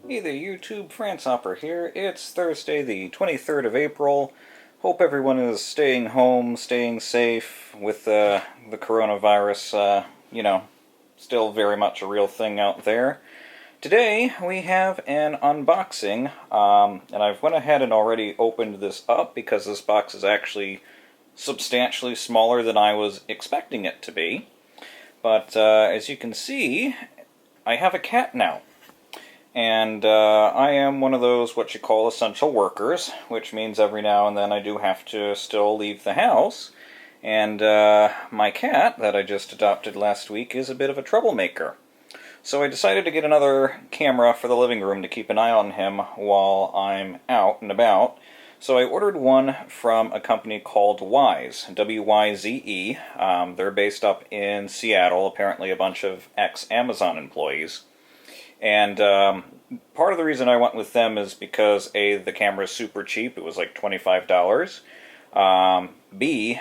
Hey there YouTube, Francehopper here. It's Thursday the 23rd of April. Hope everyone is staying home, staying safe with the coronavirus, still very much a real thing out there. Today we have an unboxing, and I've went ahead and already opened this up because this box is actually substantially smaller than I was expecting it to be. But as you can see, I have a cat now. And I am one of those what you call essential workers, which means every now and then I do have to still leave the house. And my cat that I just adopted last week is a bit of a troublemaker. So I decided to get another camera for the living room to keep an eye on him while I'm out and about. So I ordered one from a company called Wyze, W-Y-Z-E. They're based up in Seattle, apparently a bunch of ex-Amazon employees. And part of the reason I went with them is because A, the camera is super cheap, it was like $25. B,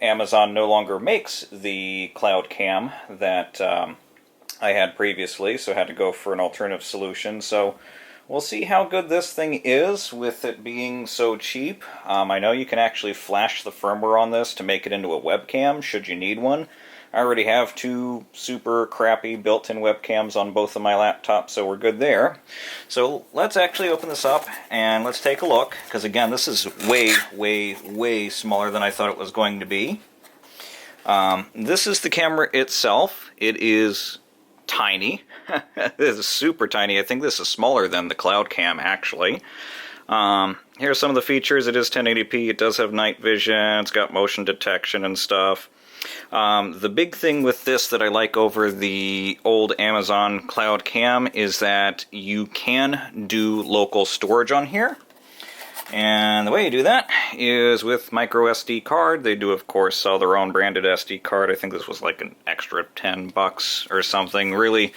Amazon no longer makes the cloud cam that I had previously, so I had to go for an alternative solution. So we'll see how good this thing is with it being so cheap. I know you can actually flash the firmware on this to make it into a webcam should you need one. I already have two super crappy built-in webcams on both of my laptops, so we're good there. So let's actually open this up and let's take a look, because again, this is way, way, way smaller than I thought it was going to be. This is the camera itself. It is tiny. It is super tiny. I think this is smaller than the cloud cam, actually. Here's some of the features. It is 1080p. It does have night vision. It's got motion detection and stuff. The big thing with this that I like over the old Amazon Cloud Cam is that you can do local storage on here. And the way you do that is with micro SD card. They do, of course, sell their own branded SD card. I think this was like an extra $10 or something. Really,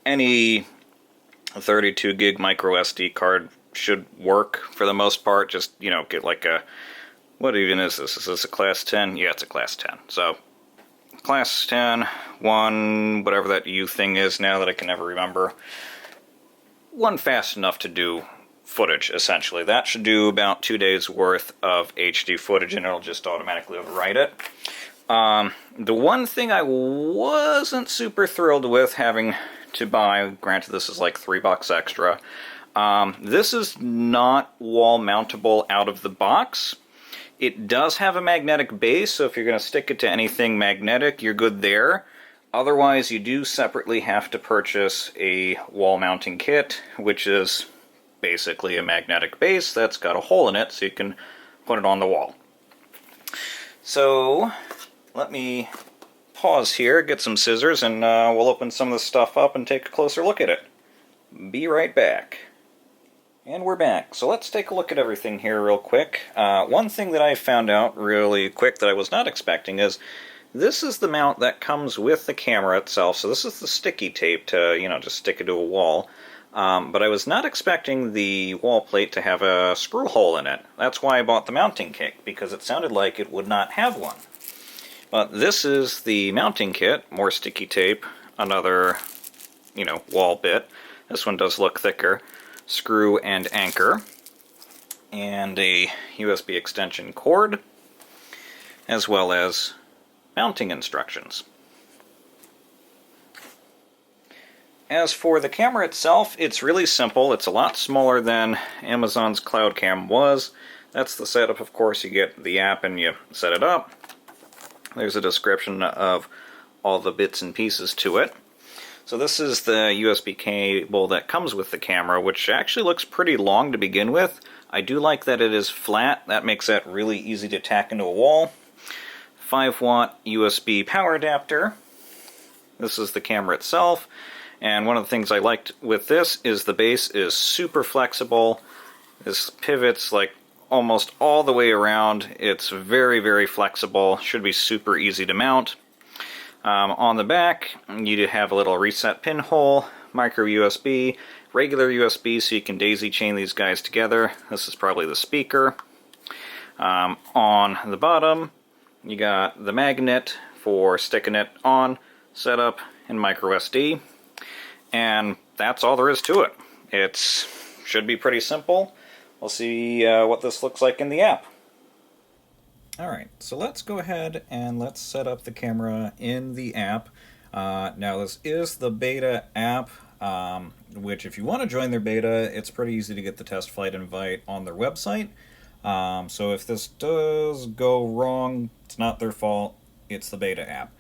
any 32 gig micro SD card should work for the most part. Just, get like a... What even is this? Is this a Class 10? Yeah, it's a Class 10. So, Class 10, 1, whatever that U thing is now that I can never remember. One fast enough to do footage, essentially. That should do about 2 days worth of HD footage, and it'll just automatically overwrite it. The one thing I wasn't super thrilled with having to buy, granted this is like $3 extra, this is not wall mountable out of the box. It does have a magnetic base, so if you're going to stick it to anything magnetic, you're good there. Otherwise, you do separately have to purchase a wall mounting kit, which is basically a magnetic base that's got a hole in it, so you can put it on the wall. So, let me pause here, get some scissors, and we'll open some of this stuff up and take a closer look at it. Be right back. And we're back. So let's take a look at everything here real quick. One thing that I found out really quick that I was not expecting is this is the mount that comes with the camera itself. So this is the sticky tape to, just stick it to a wall. But I was not expecting the wall plate to have a screw hole in it. That's why I bought the mounting kit, because it sounded like it would not have one. But this is the mounting kit, more sticky tape, another, wall bit. This one does look thicker. Screw and anchor, and a USB extension cord, as well as mounting instructions. As for the camera itself, it's really simple. It's a lot smaller than Amazon's Cloud Cam was. That's the setup, of course. You get the app and you set it up. There's a description of all the bits and pieces to it. So this is the USB cable that comes with the camera, which actually looks pretty long to begin with. I do like that it is flat. That makes that really easy to tack into a wall. 5-watt USB power adapter. This is the camera itself. And one of the things I liked with this is the base is super flexible. This pivots like almost all the way around. It's very, very flexible. Should be super easy to mount. On the back, you have a little reset pinhole, micro USB, regular USB, so you can daisy chain these guys together. This is probably the speaker. On the bottom, you got the magnet for sticking it on, setup, and micro SD. And that's all there is to it. It should be pretty simple. We'll see what this looks like in the app. Alright, so let's go ahead and let's set up the camera in the app. Now this is the beta app, which if you want to join their beta, it's pretty easy to get the test flight invite on their website. So if this does go wrong, it's not their fault, it's the beta app.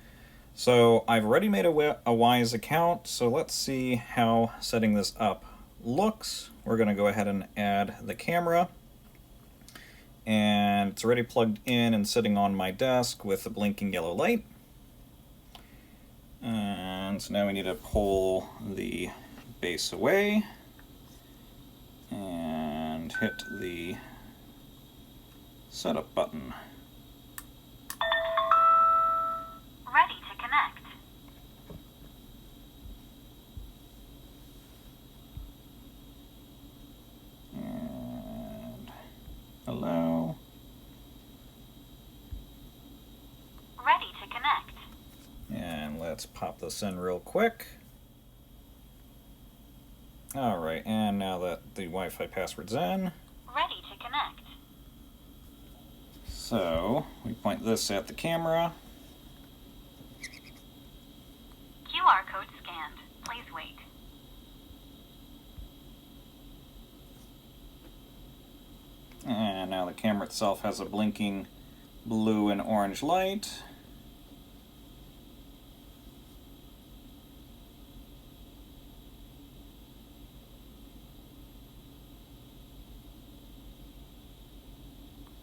So I've already made a Wyze account, so let's see how setting this up looks. We're going to go ahead and add the camera. And it's already plugged in and sitting on my desk with a blinking yellow light. And so now we need to pull the base away and hit the setup button. Ready to connect. And hello. Ready to connect. And let's pop this in real quick. Alright, and now that the Wi-Fi password's in, Ready to connect. so we point this at the camera. QR code scanned. Please wait. And now the camera itself has a blinking blue and orange light.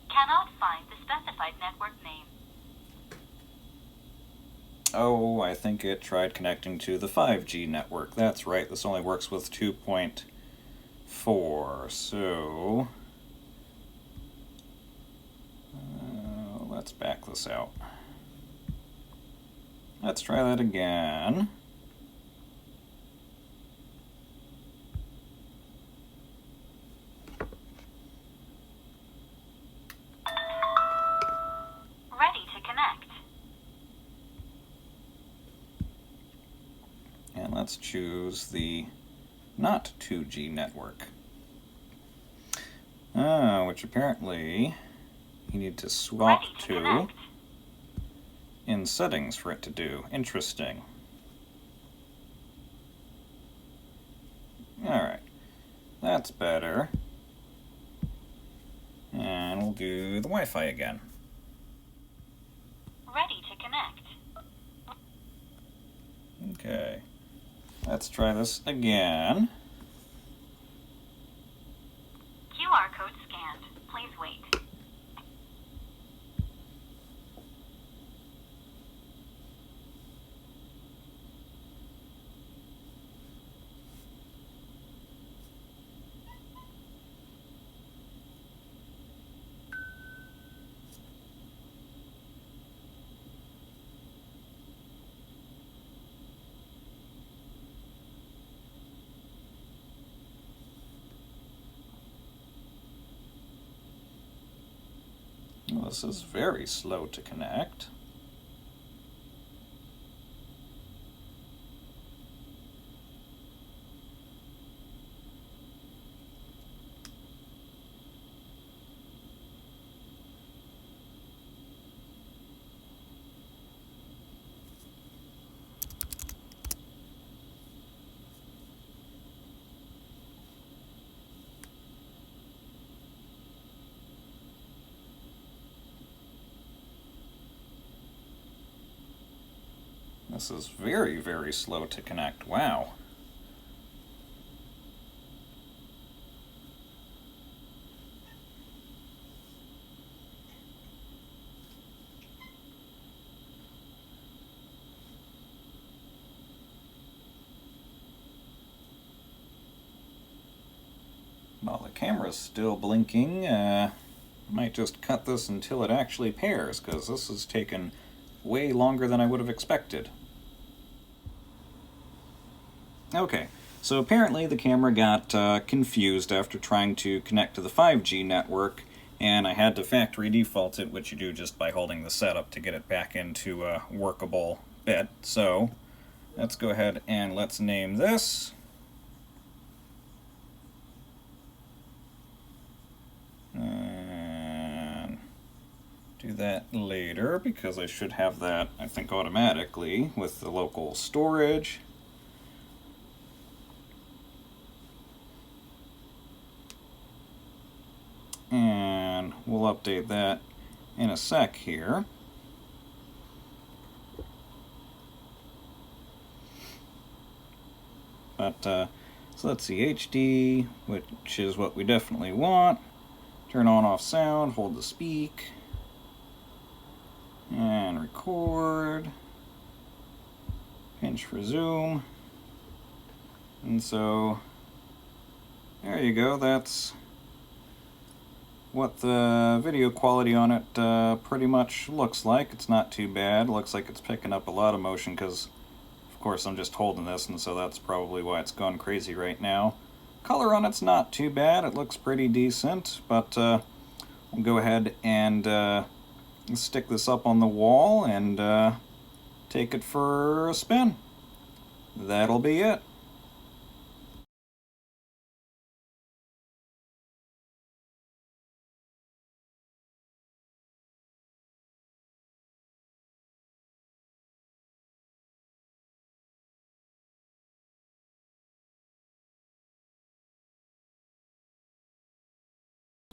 Cannot find the specified network name. Oh, I think it tried connecting to the 5G network. That's right, this only works with 2.4, so let's back this out. Let's try that again. Ready to connect. And let's choose the not 2G network. Which apparently you need to swap Ready to to connect. in settings for it to do. Interesting. Alright, that's better. And we'll do the Wi-Fi again. Ready to connect. Okay, let's try this again. QR code scanned. Please wait. Well, this is very slow to connect. This is very, very slow to connect. Wow. While the camera's still blinking, might just cut this until it actually pairs, because this has taken way longer than I would have expected. Okay, so apparently the camera got confused after trying to connect to the 5G network, and I had to factory default it, which you do just by holding the setup to get it back into a workable bit. So let's go ahead and let's name this do that later because I should have that, I think, automatically with the local storage. And we'll update that in a sec here. But, so let's see, HD, which is what we definitely want. Turn on off sound, hold the speak, and record. Pinch for zoom. And so, there you go, that's what the video quality on it pretty much looks like. It's not too bad. It looks like it's picking up a lot of motion because, of course, I'm just holding this, and so that's probably why it's gone crazy right now. Color on it's not too bad. It looks pretty decent, but we'll go ahead and stick this up on the wall and take it for a spin. That'll be it.